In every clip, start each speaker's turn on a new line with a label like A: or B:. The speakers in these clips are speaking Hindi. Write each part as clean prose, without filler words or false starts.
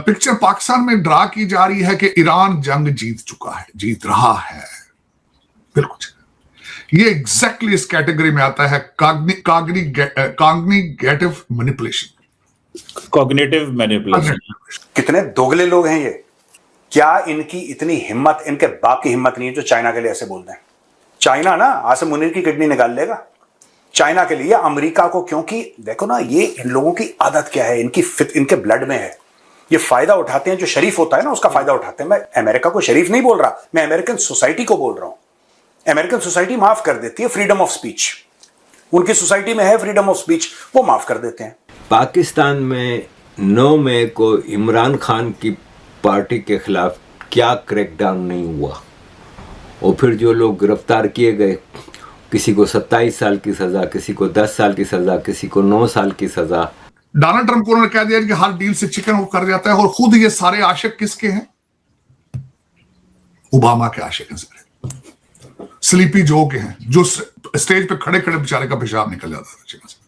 A: पिक्चर पाकिस्तान में ड्रा की जा रही है कि ईरान जंग जीत चुका है, जीत रहा है। बिल्कुल ये एग्जैक्टली इस कैटेगरी में आता है, कॉग्निटिव मैनिपुलेशन।
B: कितने दोगले लोग हैं ये। क्या इनकी इतनी हिम्मत, इनके बाप की हिम्मत नहीं है जो चाइना के लिए ऐसे बोलते हैं। चाइना ना आज से मुनीर की किडनी निकाल लेगा चाइना के लिए, अमेरिका को, क्योंकि देखो ना ये इन लोगों की आदत क्या है, इनके ब्लड में है। ये फायदा उठाते हैं, जो शरीफ होता है ना उसका फायदा उठाते हैं। मैं अमेरिका को शरीफ नहीं बोल रहा, मैं अमेरिकन सोसाइटी को बोल रहा हूं। अमेरिकन सोसाइटी माफ कर देती है फ्रीडम ऑफ स्पीच, उनकी सोसाइटी में है फ्रीडम ऑफ स्पीच, वो माफ कर देते हैं।
C: पाकिस्तान में 9 मई को इमरान खान की पार्टी के खिलाफ क्या क्रैकडाउन नहीं हुआ, और फिर जो लोग गिरफ्तार किए गए, किसी को 27 साल की सजा, किसी को 10 साल की सजा, किसी को 9 साल की सजा।
A: डोनाल्ड ट्रंप को उन्होंने कह दिया कि हर डील से चिकन वो कर जाता है, और खुद ये सारे आशिक किसके हैं? ओबामा के आशिक हैं सारे, स्लीपी जो के हैं, जो स्टेज पे खड़े खड़े बेचारे का पेशाब निकल जाता है।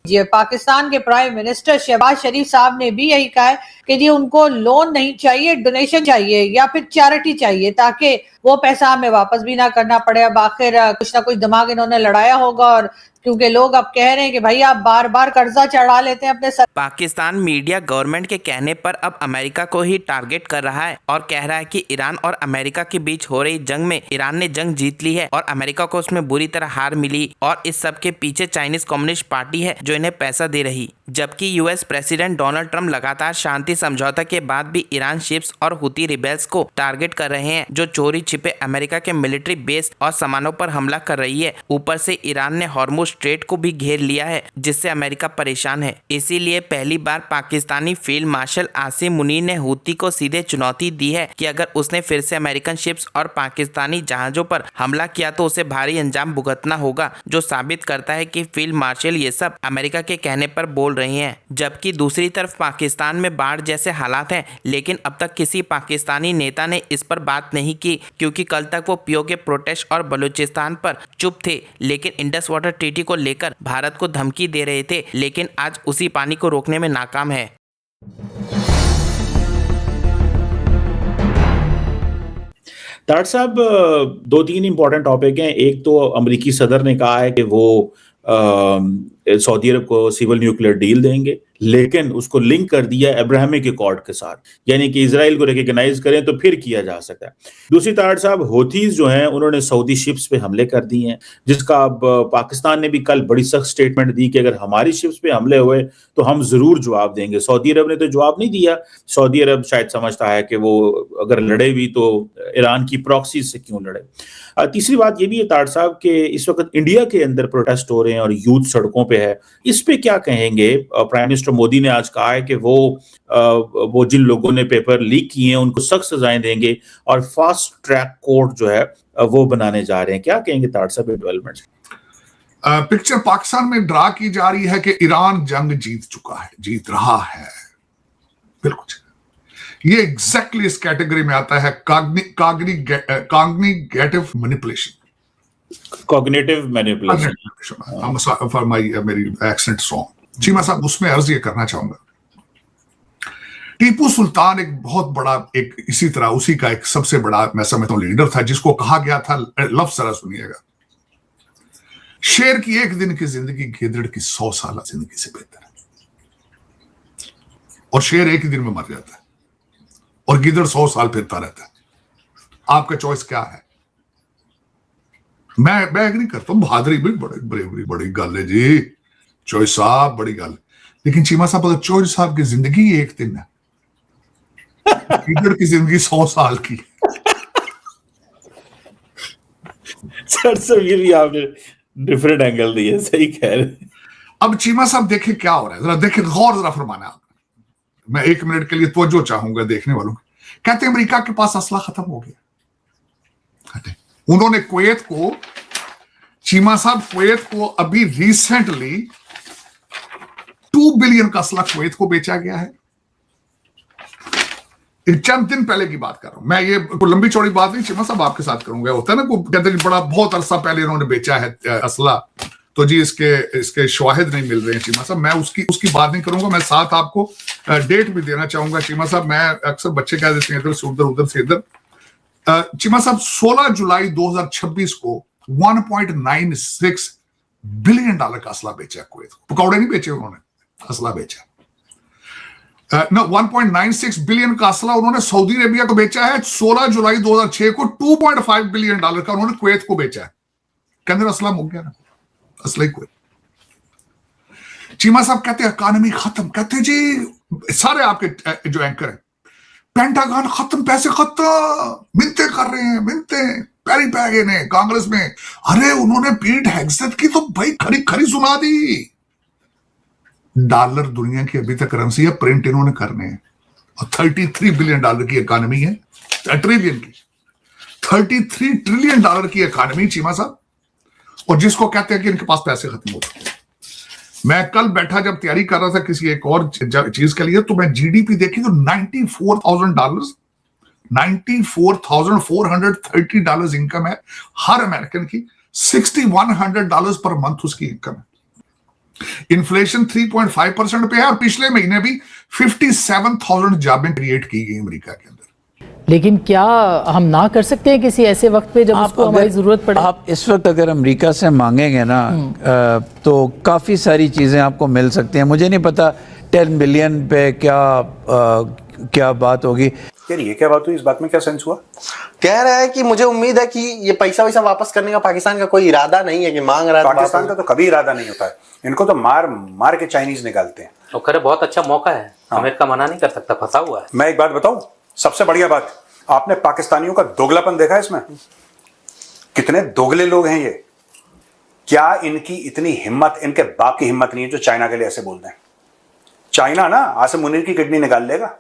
D: जी, पाकिस्तान के प्राइम मिनिस्टर शहबाज शरीफ साहब ने भी यही कहा है कि जी उनको लोन नहीं चाहिए, डोनेशन चाहिए या फिर चैरिटी चाहिए, ताकि वो पैसा हमें वापस भी ना करना पड़े। अब आखिर कुछ ना कुछ दिमाग इन्होंने लड़ाया होगा, और क्योंकि लोग अब कह रहे हैं कि भाई आप बार बार कर्जा चढ़ा लेते हैं अपने सर।
E: पाकिस्तान मीडिया गवर्नमेंट के कहने पर अब अमेरिका को ही टारगेट कर रहा है और कह रहा है कि ईरान और अमेरिका के बीच हो रही जंग में ईरान ने जंग जीत ली है और अमेरिका को उसमें बुरी तरह हार मिली, और इस सब के पीछे चाइनीज कम्युनिस्ट पार्टी है जो इन्हें पैसा दे रही। जबकि यूएस प्रेसिडेंट डोनाल्ड ट्रंप लगातार शांति समझौता के बाद भी ईरान शिप्स और हुती रिबेल्स को टारगेट कर रहे हैं, जो चोरी छिपे अमेरिका के मिलिट्री बेस और सामानों पर हमला कर रही है। ऊपर से ईरान ने हॉर्मुज स्ट्रेट को भी घेर लिया है, जिससे अमेरिका परेशान है। इसीलिए पहली बार पाकिस्तानी फील्ड मार्शल आसिम मुनीर ने हुती को सीधे चुनौती दी है कि अगर उसने फिर से अमेरिकन शिप्स और पाकिस्तानी जहाजों पर हमला किया तो उसे भारी अंजाम भुगतना होगा, जो साबित करता है कि फील्ड मार्शल ये सब अमेरिका के कहने पर बोल रहे हैं। जबकि दूसरी तरफ पाकिस्तान में बाढ़ जैसे हालात हैं, लेकिन अब तक किसी पाकिस्तानी नेता ने इस पर बात नहीं की, क्योंकि कल तक वो पीओ के प्रोटेस्ट और बलूचिस्तान पर चुप थे, लेकिन इंडस वाटर ट्रीटी को लेकर भारत को धमकी दे रहे थे, लेकिन आज उसी पानी को रोकने में नाकाम है।
F: ताड़ साहब, 2-3 इंपॉर्टेंट टॉपिक हैं। एक तो अमेरिकी सदर ने कहा है कि वो सऊदी अरब को सिविल न्यूक्लियर डील देंगे, लेकिन उसको लिंक कर दिया अब्राहमिक अकॉर्ड के साथ, यानी कि इजराइल को रिकॉग्नाइज करें तो फिर किया जा सकता है। दूसरी ताड़ साहब, हौथीज जो हैं उन्होंने सऊदी शिप्स पे हमले कर दिए हैं, जिसका अब पाकिस्तान ने भी कल बड़ी सख्त स्टेटमेंट दी कि अगर हमारी शिप्स पे हमले हुए तो हम जरूर जवाब देंगे। सऊदी अरब ने तो जवाब नहीं दिया। सऊदी अरब शायद समझता है कि वो अगर लड़े भी तो ईरान की प्रॉक्सी से क्यों लड़े। तीसरी बात ये भी है ताड़ साहब कि इस वक्त इंडिया के अंदर प्रोटेस्ट हो रहे हैं और यूथ सड़कों पे है, इस पे क्या कहेंगे? प्राइम मिनिस्टर मोदी ने आज कहा है कि वो जिन लोगों ने पेपर लीक किए हैं उनको सख्त सजाएं देंगे और फास्ट ट्रैक कोर्ट जो है वो बनाने जा रहे हैं। क्या कहेंगे ताड़ साहब डेवलपमेंट?
A: पिक्चर पाकिस्तान में ड्रा की जा रही है कि ईरान जंग जीत चुका है, जीत रहा है। बिल्कुल ये एग्जैक्टली इस कैटेगरी में आता है, कॉग्निटिव मैनिपुलेशन। मेरी एक्सेंट रॉन्ग। चीमा साहब, उसमें अर्ज ये करना चाहूंगा, टीपू सुल्तान एक बहुत बड़ा, एक इसी तरह उसी का एक सबसे बड़ा मैं समझता हूं लीडर था, जिसको कहा गया था, लफ्ज जरा सुनिएगा, शेर की एक दिन की जिंदगी गिदड़ की 100 साल जिंदगी से बेहतर है। और शेर एक ही दिन में मर जाता है और गिदड़ 100 साल फिरता रहता है। आपका चॉइस क्या है? मैं एग्री करता हूं, बहादुरी भी बड़ी गल है जी, चॉइस साहब बड़ी गल, लेकिन चीमा साहब अगर चॉइस साहब की जिंदगी एक दिन है, गिदड़ की जिंदगी 100 साल की।
F: सर ये भी आपने डिफरेंट एंगल दिए, सही कह रहे।
A: अब चीमा साहब देखें क्या हो रहा है, जरा देखें, गौर जरा फरमाना आप। मैं 1 मिनट के लिए तवज्जो चाहूंगा देखने वालों। कहते हैं अमेरिका के पास असला खत्म हो गया। उन्होंने कुवैत को, चीमा साहब कुवैत को अभी रिसेंटली 2 बिलियन का असला कुवैत को बेचा गया है। चंद दिन पहले की बात कर रहा हूं मैं, ये लंबी चौड़ी बात नहीं चीमा साहब आपके साथ करूंगा। होता है ना, को कहते हैं बड़ा बहुत अरसा पहले इन्होंने बेचा है असला, तो जी इसके शवाहिद नहीं मिल रहे हैं चीमा साहब। मैं उसकी बात नहीं करूंगा। मैं साथ आपको डेट भी देना चाहूंगा चीमा साहब। मैं अक्सर बच्चे कह देते हैं इधर से उधर, उधर से इधर। चीमा साहब 16 जुलाई 2026 को 1.96 बिलियन डॉलर का असला बेचा कुवैत को। पकौड़े नहीं बेचे उन्होंने, असला बेचा। 1.96 बिलियन का असला उन्होंने सऊदी अरेबिया को बेचा है। 16 जुलाई 2006 को 2.5 बिलियन डॉलर का उन्होंने कुवैत को बेचा है। कहते असला मुक गया ना, असला ही कुवैत। चीमा साहब कहते हैं इकॉनमी खत्म। कहते जी सारे आपके जो एंकर हैं, पेंटागन खत्म, पैसे खत्म, मिन्नते कर रहे हैं, मिन्नते पैरी पै गए ने कांग्रेस में। अरे उन्होंने पीट हेग्सेट की तो भाई खरी खरी सुना दी। डॉलर दुनिया की अभी तक करेंसी है, प्रिंट इन्होंने करने हैं। और 33 बिलियन डॉलर की इकॉनमी है, ट्रिलियन की, 33 ट्रिलियन डॉलर की इकॉनमी चीमा साहब। और जिसको कहते हैं कि इनके पास पैसे खत्म हो गए। मैं कल बैठा जब तैयारी कर रहा था किसी एक और चीज के लिए, तो मैं जीडीपी देखी तो $94,000, $94,430 इनकम है हर अमेरिकन की। $6,100 पर मंथ उसकी इनकम है। इन्फ्लेशन 3.5% पे है और पिछले महीने भी 57,000 जॉबें क्रिएट की गई अमेरिका के अंदर।
G: लेकिन क्या हम ना कर सकते हैं किसी ऐसे वक्त पे जब उसको हमारी जरूरत पड़े?
H: आप इस वक्त अगर अमेरिका से मांगेंगे ना तो काफ़ी सारी चीज़ें आपको मिल सकती हैं। मुझे नहीं पता 10 बिलियन पे क्या बात होगी।
B: यार ये क्या बात हुई? इस बात में क्या सेंस हुआ?
I: कह रहा है कि मुझे उम्मीद है कि ये पैसा वैसा वापस करने का पाकिस्तान का कोई इरादा नहीं है, कि मांग रहा है।
B: पाकिस्तान का तो कभी इरादा नहीं होता है। इनको तो मार के चाइनीज निकालते हैं।
J: तो करे बहुत अच्छा मौका है, अमेरिका मना नहीं कर सकता, फंसा हुआ है।
B: मैं एक बात बताऊं, सबसे बढ़िया बात, आपने पाकिस्तानियों का दोगलापन देखा है इसमें? कितने दोगले लोग हैं ये। क्या इनकी इतनी हिम्मत, इनके बाप की हिम्मत नहीं है जो चाइना के लिए ऐसे बोलते हैं। चाइना ना आज से मुनीर की किडनी निकाल लेगा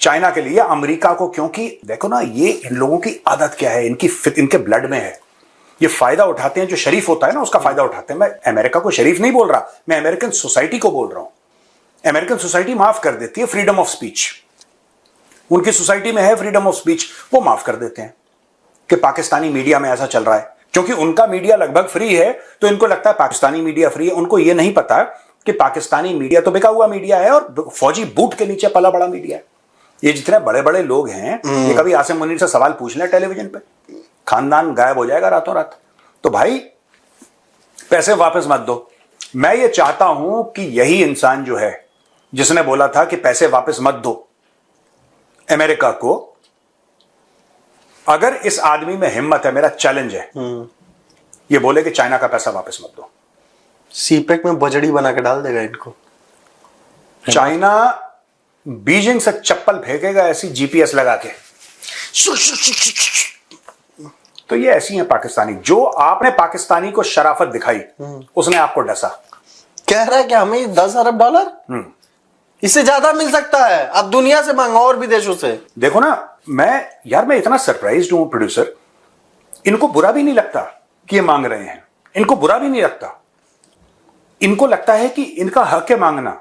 B: चाइना के लिए, अमेरिका को। क्योंकि देखो ना, ये इन लोगों की आदत क्या है, इनके ब्लड में है। ये फायदा उठाते हैं, जो शरीफ होता है ना उसका फायदा उठाते हैं। मैं अमेरिका को शरीफ नहीं बोल रहा, मैं अमेरिकन सोसाइटी को बोल रहा हूं। अमेरिकन सोसाइटी माफ कर देती है फ्रीडम ऑफ स्पीच। उनकी सोसाइटी में है फ्रीडम ऑफ स्पीच, वो माफ कर देते हैं कि पाकिस्तानी मीडिया में ऐसा चल रहा है। क्योंकि उनका मीडिया लगभग फ्री है, तो इनको लगता है पाकिस्तानी मीडिया फ्री है। उनको यह नहीं पता कि पाकिस्तानी मीडिया तो बिका हुआ मीडिया है और फौजी बूट के नीचे पला बड़ा मीडिया है। ये जितने बड़े बड़े लोग हैं, ये कभी आसिम मुनीर से सवाल पूछ लें टेलीविजन पे, खानदान गायब हो जाएगा रातों रात। तो भाई पैसे वापस मत दो। मैं ये चाहता हूं कि यही इंसान जो है जिसने बोला था कि पैसे वापस मत दो अमेरिका को, अगर इस आदमी में हिम्मत है, मेरा चैलेंज है, ये बोले कि चाइना का पैसा वापस मत दो।
I: सीपेक में बजड़ी बना के डाल देगा इनको।
B: चाइना बीजिंग से चप्पल फेंकेगा ऐसी जीपीएस लगा के। तो ये ऐसी है पाकिस्तानी। जो आपने पाकिस्तानी को शराफत दिखाई, उसने आपको डसा।
I: कह रहा है कि हमें 10 अरब डॉलर, इससे ज्यादा मिल सकता है। अब दुनिया से मांगो और विदेशों से।
B: देखो ना, मैं इतना सरप्राइज्ड हूं प्रोड्यूसर। इनको बुरा भी नहीं लगता कि ये मांग रहे हैं, इनको बुरा भी नहीं लगता। इनको लगता है कि इनका हक है मांगना।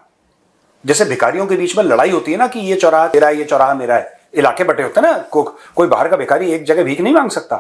B: जैसे भिखारियों के बीच में लड़ाई होती है ना कि ये चौराहा तेरा है, ये चौराहा मेरा है, इलाके बटे होते हैं ना, कोई बाहर का भिखारी एक जगह भीख नहीं मांग सकता।